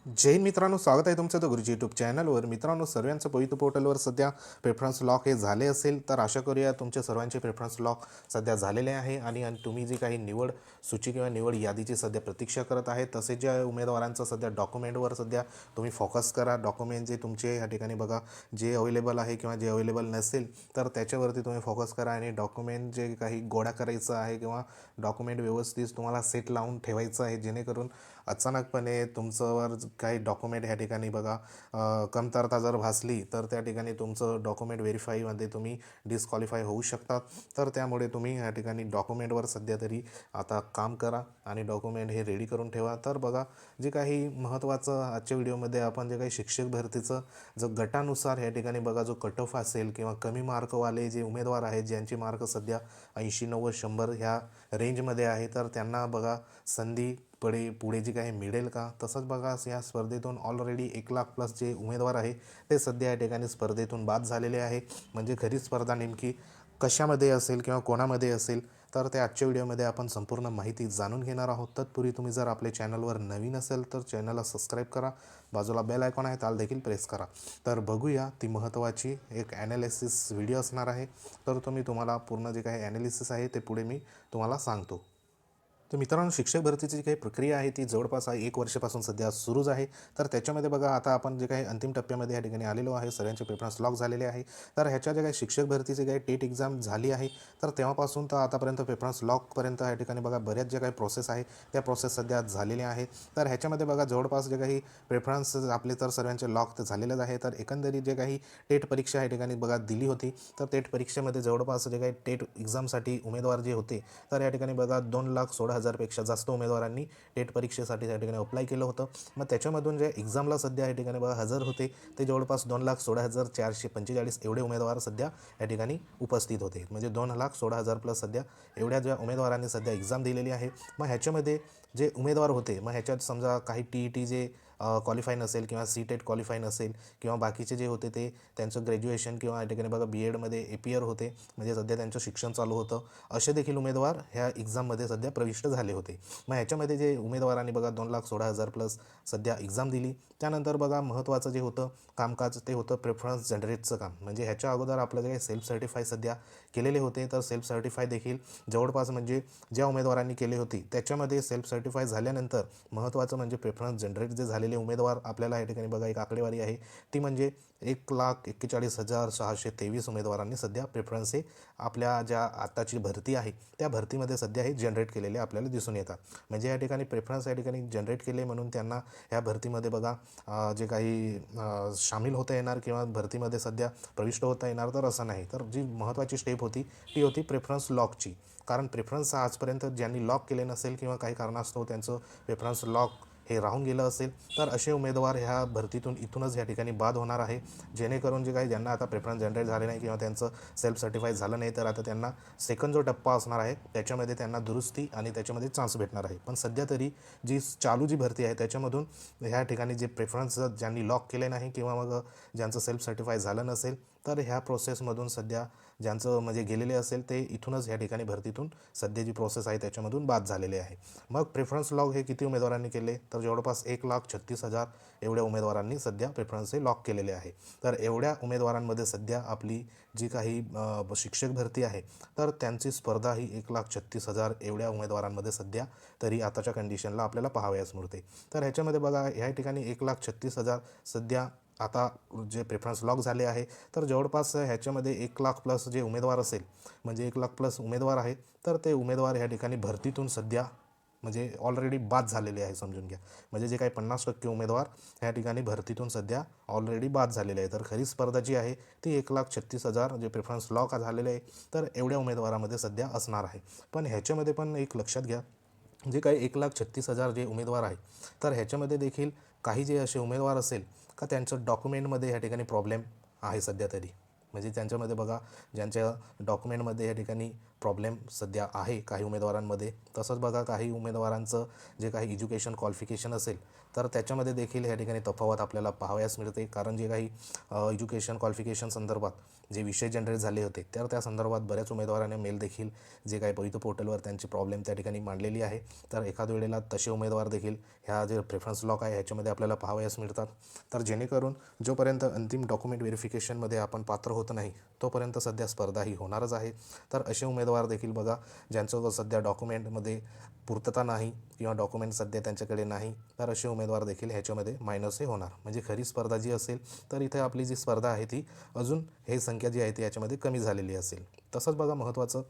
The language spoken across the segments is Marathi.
जय हिंद मित्रांनो, स्वागत आहे तुमचं द गुरुजी यूट्यूब चॅनलवर. मित्रांनो, सर्वांचं पवित्र पोर्टलवर सध्या प्रेफरन्स लॉक हे झाले असेल तर आशा करूया तुमच्या सर्वांचे प्रेफरन्स लॉक सध्या झालेले आहे आणि तुम्ही जी काही निवड सूची किंवा निवड यादीची सध्या प्रतीक्षा करत आहे, तसेच ज्या उमेदवारांचं सध्या डॉक्युमेंटवर सध्या तुम्ही फोकस करा. डॉक्युमेंट जे तुमचे या ठिकाणी बघा, जे अवेलेबल आहे किंवा जे अवेलेबल नसेल तर त्याच्यावरती तुम्ही फोकस करा आणि डॉक्युमेंट जे काही गोळा करायचं आहे किंवा डॉक्युमेंट व्यवस्थित तुम्हाला सेट लावून ठेवायचं आहे, जेणेकरून अचानकपणे तुमच्यावर काही डॉक्युमेंट ह्या ठिकाणी बघा कमतरता जर भासली तर त्या ठिकाणी तुमचं डॉक्युमेंट व्हेरीफाईमध्ये तुम्ही डिस्क्वालिफाय होऊ शकतात. तर त्यामुळे तुम्ही ह्या ठिकाणी डॉक्युमेंटवर सध्या तरी आता काम करा आणि डॉक्युमेंट हे रेडी करून ठेवा. तर बघा, जे काही महत्त्वाचं आजच्या व्हिडिओमध्ये आपण जे काही शिक्षक भरतीचं जो गटानुसार ह्या ठिकाणी बघा जो कट ऑफ असेल किंवा कमी मार्कवाले जे उमेदवार आहेत ज्यांचे मार्क सध्या 80 90 100 ह्या रेंजमध्ये आहे, तर त्यांना बघा संधी पुढे जी काही मिळेल का. तसंच बघा, या स्पर्धेतून ऑलरेडी 1 लाख+ जे उमेदवार आहे ते सध्या या ठिकाणी स्पर्धेतून बाद झालेले आहे. म्हणजे खरी स्पर्धा नेमकी कशामध्ये असेल किंवा कोणामध्ये असेल, तर त्या आजच्या व्हिडिओमध्ये आपण संपूर्ण माहिती जाणून घेणार आहोत. तत्पूर्वी तुम्ही जर आपल्या चॅनलवर नवीन असेल तर चॅनलला सबस्क्राईब करा, बाजूला बेल आयकॉन आहे त्याला देखील प्रेस करा. तर बघूया, ती महत्त्वाची एक ॲनालिसिस व्हिडिओ असणार आहे. तर तुम्हाला पूर्ण जे काही ॲनालिसिस आहे ते पुढे मी तुम्हाला सांगतो. तर मित्रांनो, शिक्षक भरतीची जी काही प्रक्रिया आहे ती जवळपास 1 वर्षापासून सध्या सुरूच आहे. तर त्याच्यामध्ये बघा, आता आपण जे काही अंतिम टप्प्यामध्ये या ठिकाणी आलेलो आहे, सर्वांचे प्रेफरन्स लॉक झालेले आहे. तर ह्याच्या जे काही शिक्षक भरतीची काही टेट एक्झाम झाली आहे, तर तेव्हापासून तर आतापर्यंत प्रेफरन्स लॉकपर्यंत या ठिकाणी बघा बऱ्याच ज्या काही प्रोसेस आहे त्या प्रोसेस सध्या झालेल्या आहेत. तर ह्याच्यामध्ये बघा जवळपास जे काही प्रेफरन्स आपले तर सर्वांचे लॉक तर झालेलेच आहे. तर एकंदरीत जे काही टेट परीक्षा या ठिकाणी बघा दिली होती, तर टेट परीक्षेमध्ये जवळपास जे काही टेट एक्झामसाठी उमेदवार जे होते, तर या ठिकाणी बघा 2,16,000पेक्षा जास्त उमेदवारांनी टेट परीक्षेसाठी त्या ठिकाणी अप्लाय केलं होतं. मग त्याच्यामधून जे एक्झामला सध्या या ठिकाणी बघा हजर होते ते जवळपास 2,16,445 एवढे उमेदवार सध्या या ठिकाणी उपस्थित होते. म्हणजे 2,16,000+ सध्या एवढ्या ज्या उमेदवारांनी सध्या एक्झाम दिलेली आहे. मग ह्याच्यामध्ये जे उमेदवार होते, मग ह्याच्यात समजा काही TET जे क्वालिफाय नसेल किंवा CTET क्वालिफाय नसेल किंवा बाकीचे जे होते ते त्यांचं ग्रॅज्युएशन किंवा या ठिकाणी बघा BEdमध्ये APR होते, म्हणजे सध्या त्यांचं शिक्षण चालू होतं, असे देखील उमेदवार ह्या एक्झाममध्ये सध्या प्रविष्ट झाले होते. मग ह्याच्यामध्ये जे उमेदवारांनी बघा 2,16,000+ सध्या एक्झाम दिली. त्यानंतर बघा महत्त्वाचं जे होतं कामकाज ते होतं प्रेफरन्स जनरेटचं काम. म्हणजे ह्याच्या अगोदर आपलं जे काही सेल्फ सर्टिफाय सध्या केलेले होते, तर सेल्फ सर्टिफाय देखील जवळपास म्हणजे ज्या उमेदवारांनी केली होती त्याच्यामध्ये सेल्फ सर्टिफाय झाल्यानंतर महत्त्वाचं म्हणजे प्रेफरन्स जनरेट जे झालेले उमेदवार आपल्याला या ठिकाणी बघा एक आकडेवारी आहे ती म्हणजे 1,41,623 उमेदवारांनी सध्या प्रेफरन्स हे आपल्या ज्या आताची भरती आहे त्या भरतीमध्ये सध्या हे जनरेट केलेले आपल्याला दिसून येतात. म्हणजे या ठिकाणी प्रेफरन्स या ठिकाणी जनरेट केले म्हणून त्यांना ह्या भरतीमध्ये बघा जे काही सामील होता येणार किंवा भरतीमध्ये सध्या प्रविष्ट होता येणार, तर असं नाही. तर जी महत्त्वाची स्टेप होती ती होती प्रेफरन्स लॉकची. कारण प्रेफरन्स आजपर्यंत ज्यांनी लॉक केले नसेल किंवा काही कारणास्तव त्यांचं प्रेफरन्स लॉक हे राहून गेलं असेल, तर असे उमेदवार ह्या भरतीतून इथूनच या ठिकाणी बाद होणार आहे. जेणेकरून जे काही ज्यांना आता प्रेफरन्स जनरेट झाले नाही किंवा त्यांचं सेल्फ सर्टिफाय झालं नाही, तर आता त्यांना सेकंड जो टप्पा असणार आहे त्याच्यामध्ये त्यांना दुरुस्ती आणि त्याच्यामध्ये चान्स भेटणार आहे. पण सध्या तरी जी चालू जी भरती आहे त्याच्यामधून ह्या ठिकाणी जे प्रेफरन्स ज्यांनी लॉक केले नाही किंवा मग ज्यांचं सेल्फ सर्टिफाय झालं नसेल, तर ह्या प्रोसेसमधून सध्या ज्यांचं म्हणजे गेलेले असेल ते इथूनच ह्या ठिकाणी भरतीतून सध्या जी प्रोसेस आहे त्याच्यामधून बाद झालेले आहे. मग प्रेफरन्स लॉक हे किती उमेदवारांनी केले, तर जवळपास 1,36,000 एवढ्या उमेदवारांनी सध्या प्रेफरन्स हे लॉक केलेले आहे. तर एवढ्या उमेदवारांमध्ये सध्या आपली जी काही शिक्षक भरती आहे, तर त्यांची स्पर्धा ही 1,36,000 एवढ्या उमेदवारांमध्ये सध्या तरी आताच्या कंडिशनला आपल्याला पाहावयास मिळते. तर ह्याच्यामध्ये बघा ह्या ठिकाणी 1,36,000 सध्या आता जे प्रेफरन्स लॉक झाले आहे, तर जवळपास ह्याच्यामध्ये 1,00,000+ जे उमेदवार असेल, म्हणजे 1,00,000+ उमेदवार आहे, तर ते उमेदवार ह्या ठिकाणी भरतीतून सध्या म्हणजे ऑलरेडी बाद झालेले आहे समजून घ्या. म्हणजे जे काही 50% उमेदवार ह्या ठिकाणी भरतीतून सध्या ऑलरेडी बाद झालेले आहे. तर खरी स्पर्धा जी आहे ती 1,36,000 जे प्रेफरन्स लॉक झालेले आहे, तर एवढ्या उमेदवारामध्ये सध्या असणार आहे. पण ह्याच्यामध्ये पण एक लक्षात घ्या, जे काही 1,36,000 जे उमेदवार आहे, तर ह्याच्यामध्ये देखील काही जे असे उमेदवार असेल का त्यांचं डॉक्युमेंटमध्ये ह्या ठिकाणी प्रॉब्लेम आहे सध्या तरी. म्हणजे त्यांच्यामध्ये बघा ज्यांच्या डॉक्युमेंटमध्ये या ठिकाणी प्रॉब्लेम सध्या आहे काही उमेदवारांमध्ये. तसंच बघा काही उमेदवारांचं जे काही एज्युकेशन क्वालिफिकेशन असेल तर त्याच्यामध्ये देखील या ठिकाणी तफावत आपल्याला पाहावयास मिळते. कारण जे काही एज्युकेशन क्वालिफिकेशन संदर्भात जे विषय जनरेट झाले होते तर त्या संदर्भात बऱ्याच उमेदवारांनी मेल देखील जे काही पोइतो पोर्टलवर त्यांची प्रॉब्लेम त्या ठिकाणी मांडलेली आहे. तर एखाद वेळेला तसे उमेदवार देखील ह्या जे प्रेफरन्स लॉक आहे ह्याच्यामध्ये आपल्याला पाहावयास मिळतात. तर जेणेकरून जोपर्यंत अंतिम डॉक्युमेंट व्हेरिफिकेशनमध्ये आपण पात्र होत नाही तोपर्यंत सध्या स्पर्धा ही होणारच आहे. तर असे उमेदवार देखील बघा ज्यांचं सध्या डॉक्युमेंटमध्ये पूर्तता नाही किंवा डॉक्युमेंट सध्या त्यांच्याकडे नाही तर असे उमेदवार देखील ह्याच्यामध्ये मायनस हे होणार. म्हणजे खरी स्पर्धा जी असेल तर इथे आपली जी स्पर्धा आहे ती अजून हे संख्या जी आहे ती याच्यामध्ये कमी झालेली असेल. तसंच बघा महत्त्वाचं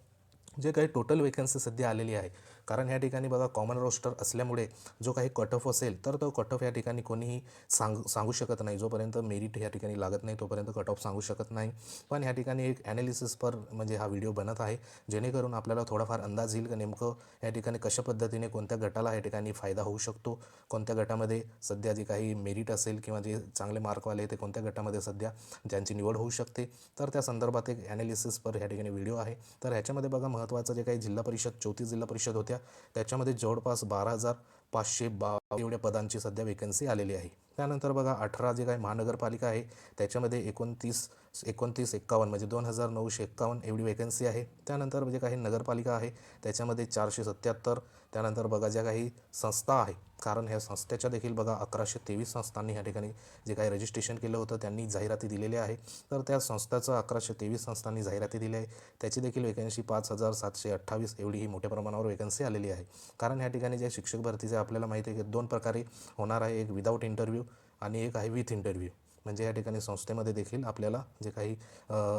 जे काही टोटल वेकन्सी सध्या आलेली आहे, कारण ह्या ठिकाणी बघा कॉमन रोस्टर असल्यामुळे जो काही कट ऑफ असेल तर तो कट ऑफ या ठिकाणी कोणीही सांगू शकत नाही. जोपर्यंत मेरिट या ठिकाणी लागत नाही तोपर्यंत कट ऑफ सांगू शकत नाही. पण ह्या ठिकाणी एक ॲनालिसिस पर म्हणजे हा व्हिडिओ बनत आहे जेणेकरून आपल्याला थोडाफार अंदाज येईल की नेमकं या ठिकाणी कशा पद्धतीने कोणत्या गटाला या ठिकाणी फायदा होऊ शकतो, कोणत्या गटामध्ये सध्या जे काही मेरिट असेल किंवा जे चांगले मार्कवाले ते कोणत्या गटामध्ये सध्या ज्यांची निवड होऊ शकते. तर त्या संदर्भात एक ॲनालिसिस पर ह्या ठिकाणी व्हिडिओ आहे. तर ह्याच्यामध्ये बघा महत्त्वाचं जे काही जिल्हा परिषद 34 जिल्हा परिषद होत्या त्याच्यामध्ये जवळपास 12,512 एवढ्या पदांची सध्या वेकन्सी आलेली आहे. त्यानंतर बघा 18 जे काही महानगरपालिका आहे त्याच्यामध्ये 2951 म्हणजे 2,951 एवढी वेकन्सी आहे. त्यानंतर जे काही नगरपालिका आहे त्याच्यामध्ये 477. त्यानंतर बघा ज्या काही संस्था आहे कारण ह्या संस्थेच्या देखील बघा 1123 संस्थांनी ह्या ठिकाणी जे काही रजिस्ट्रेशन केलं होतं त्यांनी जाहिराती दिलेल्या आहे. तर त्या संस्थाचं 1123 संस्थांनी जाहिराती दिल्या आहे त्याची देखील वेकन्सी 5,728 एवढी ही मोठ्या प्रमाणावर वेकन्सी आलेली आहे. कारण ह्या ठिकाणी जे शिक्षक भरतीचे आपल्याला माहिती आहे की 2 प्रकारे होणार आहे, एक विदाऊट इंटरव्ह्यू आणि एक आहे विथ इंटरव्ह्यू. म्हणजे या ठिकाणी संस्थेमध्ये देखील आपल्याला जे काही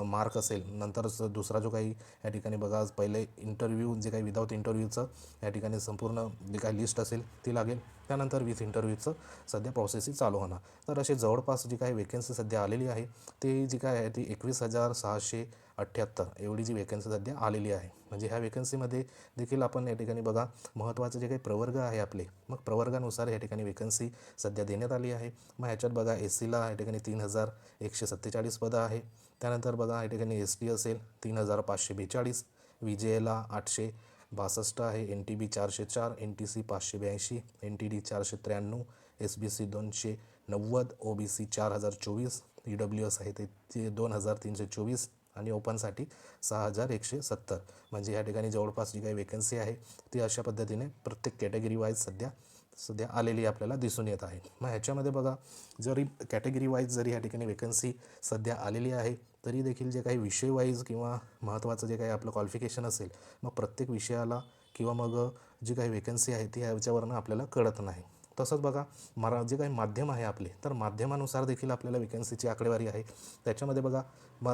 मार्क असेल नंतरच दुसरा जो काही या ठिकाणी बघा पहिले इंटरव्ह्यू जे काही विदाऊट इंटरव्ह्यूचं या ठिकाणी संपूर्ण जे काही लिस्ट असेल ती लागेल. त्यानंतर विथ इंटरव्ह्यूचं सध्या प्रोसेसही चालू होणार. तर असे जवळपास जी काही वेकन्सी सध्या आलेली आहे ती जी काय आहे ती 21,678 एवढी जी वेकन्सी सध्या आलेली आहे. म्हणजे ह्या वेकन्सीमध्ये देखील आपण या ठिकाणी बघा महत्त्वाचे जे काही प्रवर्ग आहे आपले मग प्रवर्गानुसार या ठिकाणी वेकन्सी सध्या देण्यात आली आहे. मग ह्याच्यात बघा SCला या ठिकाणी 3,147 पदं आहे. त्यानंतर बघा या ठिकाणी ST असेल 3,542, VJला 862 आहे, NTB 404, NTC 582, NTD 493, SBC 290, OBC 4,024, EWS आहे ते 2,324 आणि ओपनसाठी 6,170. म्हणजे या ठिकाणी जवळपास जी काही वेकन्सी आहे ती अशा पद्धतीने प्रत्येक कॅटेगरी वाईज सध्या आलेली आपल्याला दिसून येत आहे. मग ह्याच्यामध्ये बघा जरी कॅटेगरी वाईज जरी या ठिकाणी वेकन्सी सध्या आलेली आहे तरी देखील जे काही विषय वाईज किंवा महत्त्वाचं जे काही आपलं क्वालिफिकेशन असेल मग प्रत्येक विषयाला किंवा मग जी काही वेकन्सी आहे ती ह्याच्यावरनं आपल्याला कळत नाही. तसंच बघा जे काही माध्यम आहे आपले तर माध्यमानुसार देखील आपल्याला वेकन्सीची आकडेवारी आहे. त्याच्यामध्ये बघा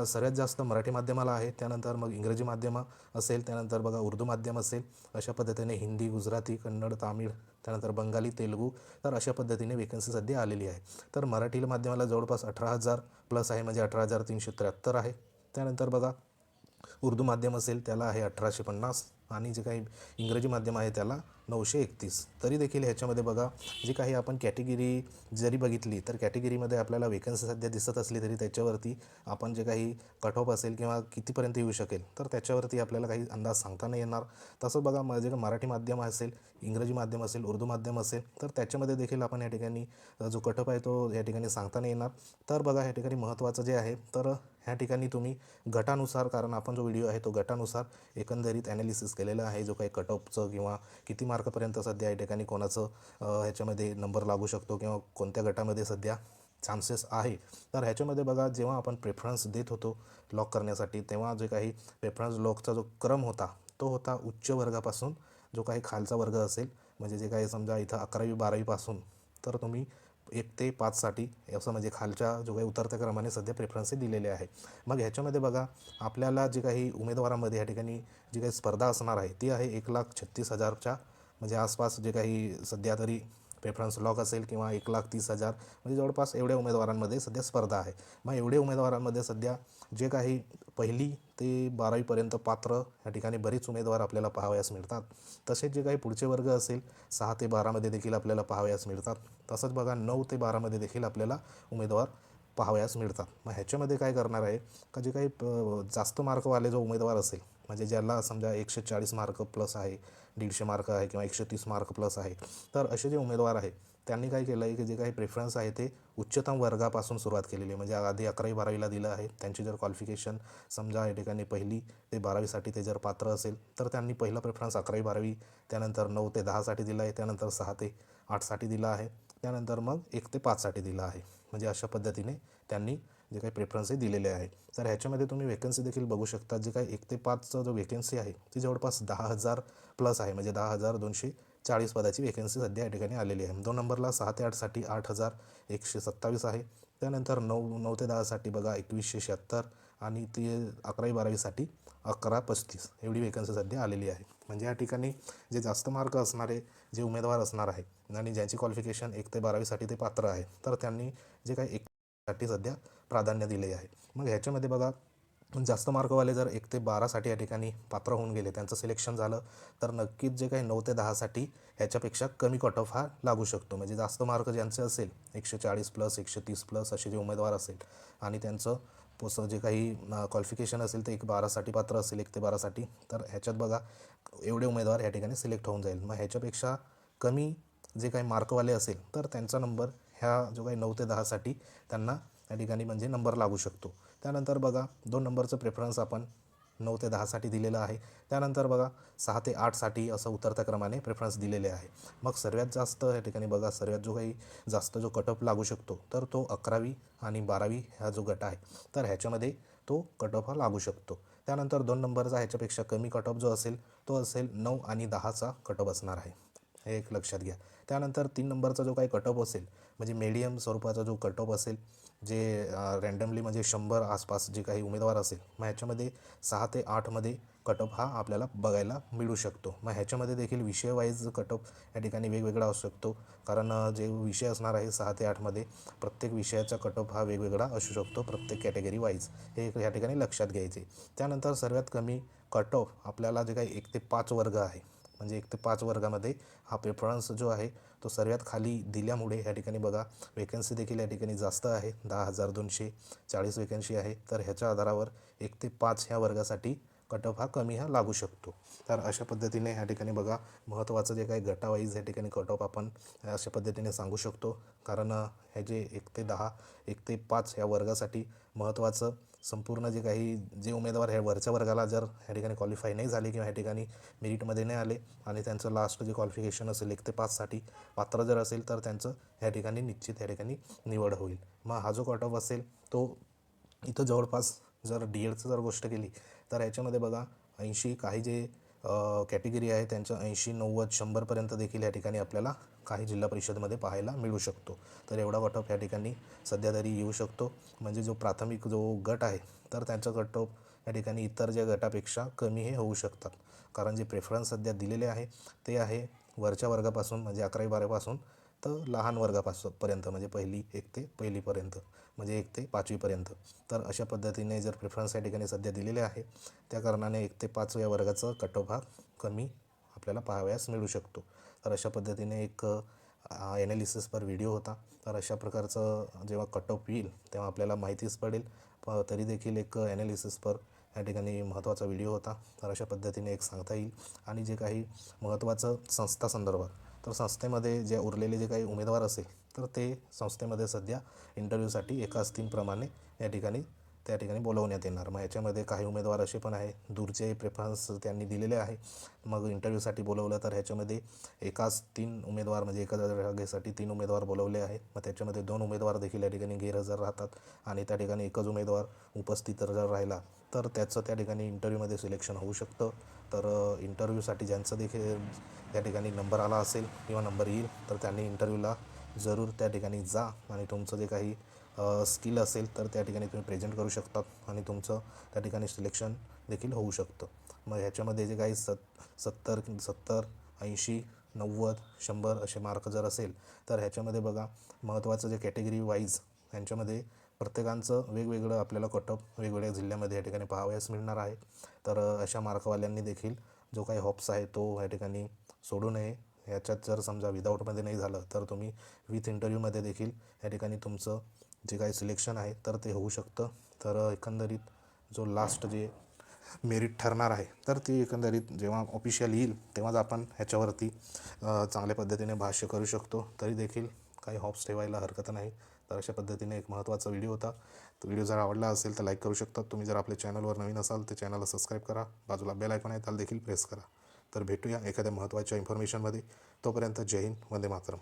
सर्वात जास्त मराठी माध्यमाला आहे, त्यानंतर मग इंग्रजी माध्यम असेल, त्यानंतर बघा उर्दू माध्यम असेल, अशा पद्धतीने हिंदी, गुजराती, कन्नड, तामिळ, त्यानंतर बंगाली, तेलुगू तर अशा पद्धतीने वेकन्सी सध्या आलेली आहे. तर मराठी माध्यमाला जवळपास 18,000 प्लस आहे म्हणजे 18,373 आहे. त्यानंतर बघा उर्दू माध्यम असेल त्याला आहे 1,850 आणि जे काही इंग्रजी माध्यम आहे त्याला 931. तरी देखील ह्याच्यामध्ये बघा जी काही आपण कॅटेगरी जरी बघितली तर कॅटेगरीमध्ये आपल्याला वेकन्सी सध्या दिसत असली तरी त्याच्यावरती आपण जे काही कट ऑफ असेल किंवा कितीपर्यंत येऊ शकेल तर त्याच्यावरती आपल्याला काही अंदाज सांगता नाही येणार. तसं बघा जे मराठी माध्यम असेल, इंग्रजी माध्यम असेल, उर्दू माध्यम असेल तर त्याच्यामध्ये देखील आपण या ठिकाणी जो कट ऑफ आहे तो या ठिकाणी सांगता नाही येणार. तर बघा ह्या ठिकाणी महत्त्वाचं जे आहे तर ह्या ठिकाणी तुम्ही गटानुसार, कारण आपण जो व्हिडिओ आहे तो गटानुसार एकंदरीत ॲनालिसिस केलेला आहे, जो काही कट ऑफचं किंवा किती मार्कपर्यंत सध्या या ठिकाणी कोणाचं ह्याच्यामध्ये नंबर लागू शकतो किंवा कोणत्या गटामध्ये सध्या चान्सेस आहे. तर ह्याच्यामध्ये बघा जेव्हा आपण प्रेफरन्स देत होतो लॉक करण्यासाठी तेव्हा जे काही प्रेफरन्स लॉकचा जो क्रम होता तो होता उच्च वर्गापासून जो काही खालचा वर्ग असेल म्हणजे जे काही समजा इथं 11वी 12वीपासून तर तुम्ही 1 ते 5साठी असं म्हणजे खालच्या जो काही उतरत्या क्रमाने सध्या प्रेफरन्स दिलेले आहे. मग ह्याच्यामध्ये बघा आपल्याला जे काही उमेदवारांमध्ये या ठिकाणी जी काही स्पर्धा असणार आहे ती आहे 1,36,000च्या म्हणजे आसपास जे काही सध्या तरी प्रेफरन्स लॉक असेल किंवा 1,30,000 म्हणजे जवळपास एवढ्या उमेदवारांमध्ये सध्या स्पर्धा आहे. मग एवढे उमेदवारांमध्ये सध्या जे काही 1ली ते 12वीपर्यंत पात्र या ठिकाणी बरेच उमेदवार आपल्याला पाहावयास मिळतात. तसेच जे काही पुढचे वर्ग असेल 6 ते 12मध्ये देखील आपल्याला पाहावयास मिळतात. तसंच बघा 9 ते 12मध्ये देखील आपल्याला उमेदवार पाहावयास मिळतात. मग ह्याच्यामध्ये काय करणार आहे का जे काही जास्त मार्कवाले जो उमेदवार असेल म्हणजे ज्याला समजा 140 मार्क प्लस आहे, 150 मार्क आहे किंवा 130 मार्क प्लस आहे, तर असे जे उमेदवार आहे त्यांनी काय केलं आहे की जे काही प्रेफरन्स आहे ते उच्चतम वर्गापासून सुरुवात केलेली आहे. म्हणजे आधी 11वी-12वीला दिलं आहे. त्यांची जर क्वालिफिकेशन समजा या ठिकाणी 1ली ते 12वीसाठी ते जर पात्र असेल तर त्यांनी पहिला प्रेफरन्स 11वी-12वी, त्यानंतर 9 ते 10साठी दिला आहे, त्यानंतर 6 ते 8साठी दिला आहे, त्यानंतर मग 1 ते 5साठी दिला आहे. म्हणजे अशा पद्धतीने त्यांनी जे काही प्रेफरन्स दिलेले आहे. तर ह्याच्यामध्ये तुम्ही वेकन्सी देखील बघू शकता. जे काही 1 ते 5चा जो वेकन्सी आहे ती जवळपास 10,000 प्लस आहे. म्हणजे 10,240 पदाची वेकन्सी सध्या या ठिकाणी आलेली आहे. 2 नंबरला 6 ते 8साठी 8,127 आहे. त्यानंतर 9 ते 10साठी बघा 2,176 आणि ती 11वी-12वीसाठी 1135 एवढी वेकन्सी सध्या आलेली आहे. म्हणजे या ठिकाणी जे जास्त मार्क असणारे जे उमेदवार असणार आहे आणि ज्यांची क्वालिफिकेशन 1 ते 12वीसाठी ते पात्र आहे तर त्यांनी जे काही 1साठी सध्या प्राधान्य दिले आहे. मग ह्याच्यामध्ये बघा जास्त मार्कवाले जर 1 ते 12साठी या ठिकाणी पात्र होऊन गेले, त्यांचं सिलेक्शन झालं, तर नक्कीच जे काही 9 ते 10साठी ह्याच्यापेक्षा कमी कट ऑफ हा लागू शकतो. म्हणजे जास्त मार्क ज्यांचे असेल 140 प्लस 130 प्लस असे जे उमेदवार असेल आणि त्यांचं जे काही क्वालिफिकेशन असेल ते 12साठी पात्र असेल 1 ते 12साठी, तर ह्याच्यात बघा एवढे उमेदवार या ठिकाणी सिलेक्ट होऊन जाईल. मग ह्याच्यापेक्षा कमी जे काही मार्कवाले असेल तर त्यांचा नंबर ह्या जो काही 9 ते 10साठी त्यांना या ठिकाणी म्हणजे नंबर लागू शकतो. त्यानंतर बघा 2 नंबरचं प्रेफरन्स आपण 9 ते 10साठी दिलेलं आहे. त्यानंतर बघा 6 ते 8साठी असं उतरत्या क्रमाने प्रेफरन्स दिलेले आहे. मग सर्वात जास्त या ठिकाणी बघा सर्वात जो काही जास्त जो कट ऑफ लागू शकतो तर तो 11वी आणि 12वी हा जो गट आहे तर ह्याच्यामध्ये तो कट ऑफ हा लागू शकतो. त्यानंतर 2 नंबरचा ह्याच्यापेक्षा कमी कट ऑफ जो असेल तो असेल 9 आणि 10चा कट ऑफ असणार आहे. हे एक लक्षात घ्या. त्यानंतर 3 नंबरचा जो काही कट ऑफ असेल म्हणजे मीडियम स्वरूपाचा जो कट ऑफ असेल, जे रँडमली म्हणजे 100 आसपास जे काही उमेदवार असेल, मग ह्याच्यामध्ये 6 ते 8मध्ये कट ऑफ हा आपल्याला बघायला मिळू शकतो. मग ह्याच्यामध्ये देखील विषय वाईज कट ऑफ या ठिकाणी वेगवेगळा असू शकतो. कारण जे विषय असणार आहे 6 ते 8मध्ये प्रत्येक विषयाचा कट ऑफ हा वेगवेगळा असू शकतो प्रत्येक कॅटेगरी वाईज, हे या ठिकाणी लक्षात घ्यायचे. त्यानंतर सर्वात कमी कट ऑफ आपल्याला जे काही 1 ते 5 वर्ग आहे, म्हणजे 1 ते 5 वर्गामध्ये हा प्रेफरन्स जो आहे तो सर्वात खाली दिल्यामुळे या ठिकाणी बघा वेकन्सी देखील या ठिकाणी जास्त आहे. 10,240 वेकन्सी आहे. तर ह्याच्या आधारावर 1 ते 5 ह्या वर्गासाठी कट ऑफ हा कमी हा लागू शकतो. तर अशा पद्धतीने ह्या ठिकाणी बघा महत्त्वाचं जे काही गटावाईज या ठिकाणी कट ऑफ आपण अशा पद्धतीने सांगू शकतो. कारण हे जे 1 ते 10 1 ते 5 ह्या वर्गासाठी महत्त्वाचं संपूर्ण जे काही जे उमेदवार ह्या वरच्या वर्गाला जर ह्या ठिकाणी क्वालिफाय नाही झाले किंवा ह्या ठिकाणी मेरिटमध्ये नाही आले आणि त्यांचं लास्ट जे क्वालिफिकेशन असेल 1 ते 5साठी पात्र जर असेल तर त्यांचं ह्या ठिकाणी निश्चित या ठिकाणी निवड होईल. मग हा जो कट ऑफ असेल तो इथं जवळपास जर DEडचं जर गोष्ट केली तर ह्याच्यामध्ये बघा 80 काही जे कॅटेगरी आहे त्यांचं 80, 90, 100पर्यंत देखील या ठिकाणी आपल्याला काही जिल्हा परिषदमध्ये पाहायला मिळू शकतो. तर एवढा कट ऑफ या ठिकाणी सध्या तरी येऊ शकतो. म्हणजे जो प्राथमिक जो गट आहे तर त्यांचा कट ऑफ या ठिकाणी इतर ज्या गटापेक्षा कमी हे होऊ शकतात. कारण जे प्रेफरन्स सध्या दिलेले आहे ते आहे वरच्या वर्गापासून म्हणजे 11वी-12वीपासून तर लहान वर्गापासूनपर्यंत म्हणजे 1ली 1 ते 1लीपर्यंत म्हणजे 1 ते 5वीपर्यंत. तर अशा पद्धतीने जर प्रेफरन्स या ठिकाणी सध्या दिलेले आहे त्या कारणाने 1 ते 5 या वर्गाचं कट ऑफ हा कमी आपल्याला पाहावयास मिळू शकतो. तर अशा पद्धतीने एक ॲनालिसिसवर व्हिडिओ होता. तर अशा प्रकारचं जेव्हा कट ऑफ येईल तेव्हा आपल्याला माहितीच पडेल. तरी देखील एक ॲनालिसिसवर या ठिकाणी महत्त्वाचा व्हिडिओ होता. तर अशा पद्धतीने एक सांगता येईल. आणि जे काही महत्त्वाचं संस्था संदर्भात तर संस्थेमध्ये जे उरलेले जे काही उमेदवार असेल तर ते संस्थेमध्ये सध्या इंटरव्ह्यूसाठी एकाच टीमप्रमाणे या ठिकाणी त्या ठिकाणी बोलवण्यात येणार. मग ह्याच्यामध्ये काही उमेदवार असे पण आहे दूरचे प्रेफरन्स त्यांनी दिलेले आहे. मग इंटरव्ह्यूसाठी बोलवलं तर ह्याच्यामध्ये एकाच 3 उमेदवार म्हणजे एका जागेसाठी 3 उमेदवार बोलवले आहेत. मग त्याच्यामध्ये 2 उमेदवार देखील या ठिकाणी गैरहजर राहतात आणि त्या ठिकाणी एकच उमेदवार उपस्थित जर राहिला तर त्याचं त्या ठिकाणी इंटरव्ह्यूमध्ये सिलेक्शन होऊ शकतं. तर इंटरव्ह्यूसाठी ज्यांचं देखील त्या ठिकाणी नंबर आला असेल किंवा नंबर येईल तर त्यांनी इंटरव्ह्यूला जरूर त्या ठिकाणी जा आणि तुमचं जे काही स्किल असेल तर त्या ठिकाणी तुम्ही प्रेझेंट करू शकतात आणि तुमचं त्या ठिकाणी सिलेक्शन देखील होऊ शकतं. मग ह्याच्यामध्ये जे काही 70, 80, 90, 100 असे मार्क जर असेल तर ह्याच्यामध्ये बघा महत्त्वाचं जे कॅटेगरी वाईज ह्यांच्यामध्ये प्रत्येकांचं वेगवेगळं आपल्याला कट ऑफ वेगवेगळ्या जिल्ह्यामध्ये या ठिकाणी पाहावयास मिळणार आहे. तर अशा मार्कवाल्यांनी देखील जो काही हॉप्स आहे तो या ठिकाणी सोडू नये. ह्याच्यात जर समजा विदाऊटमध्ये नाही झालं तर तुम्ही विथ इंटरव्ह्यूमध्ये देखील या ठिकाणी तुमचं जे काही सिलेक्शन आहे तर ते होऊ शकतं. तर एकंदरीत जो लास्ट जे मेरिट ठरणार आहे, तर ती एकंदरीत जेव्हा ऑफिशियल येईल तेव्हाच आपण ह्याच्यावरती चांगल्या पद्धतीने भाष्य करू शकतो. तरी देखील काही हॉप्स ठेवायला हरकत नाही. तर अशा पद्धतीने एक महत्त्वाचा व्हिडिओ होता. तो व्हिडिओ जर आवडला असेल तर लाईक करू शकता. तुम्ही जर आपल्या चॅनलवर नवीन असाल तर चॅनलला सबस्क्राईब करा. बाजूला बेल आयकॉन आहे त्याला देखील प्रेस करा. तर भेटूया एखाद्या महत्त्वाच्या इन्फॉर्मेशनमध्ये. तोपर्यंत जय हिंद, वंदे मातरम.